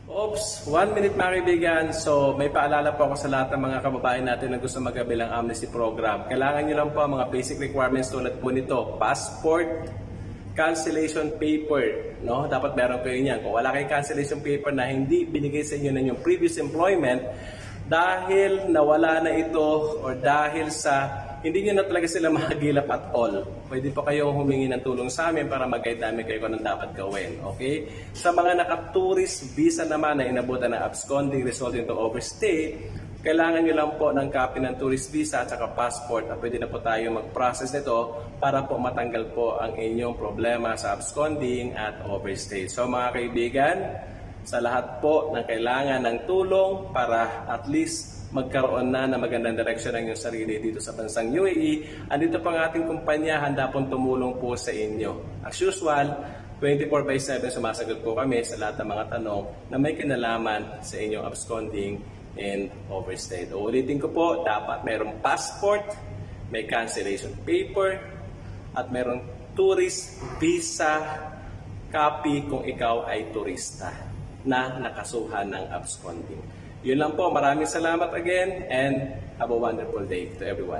Oops, 1 minute mga kaibigan. So may paalala po ako sa lahat ng mga kababayan natin na gusto magabilang amnesty program. Kailangan nyo lang po ang mga basic requirements tulad po nito. Passport, cancellation paper. No? Dapat meron kayo niyan. Kung wala kayong cancellation paper na hindi binigay sa inyo ng yung previous employment, dahil nawala na ito or dahil sa hindi nyo na talaga sila mahagilap at all, pwede po kayong humingi ng tulong sa amin para mag-guide namin kayo kung anong dapat gawin. Okay? Sa mga naka-tourist visa naman na inabutan ng absconding resulting to overstay, kailangan nyo lang po ng copy ng tourist visa at saka passport na pwede na po tayo mag-process nito para po matanggal po ang inyong problema sa absconding at overstay. So mga kaibigan, sa lahat po ng kailangan ng tulong para at least magkaroon na magandang direksyon ng iyong sarili dito sa bansang UAE. Andito pa ang ating kumpanya, handa pong tumulong po sa inyo. As usual, 24/7 sumasagot po kami sa lahat ng mga tanong na may kinalaman sa inyong absconding and overstay. Ulitin ko po, dapat mayroong passport, may cancellation paper, at mayroong tourist visa copy kung ikaw ay turista na nakasuhan ng absconding. Yun lang po. Maraming salamat again and have a wonderful day to everyone.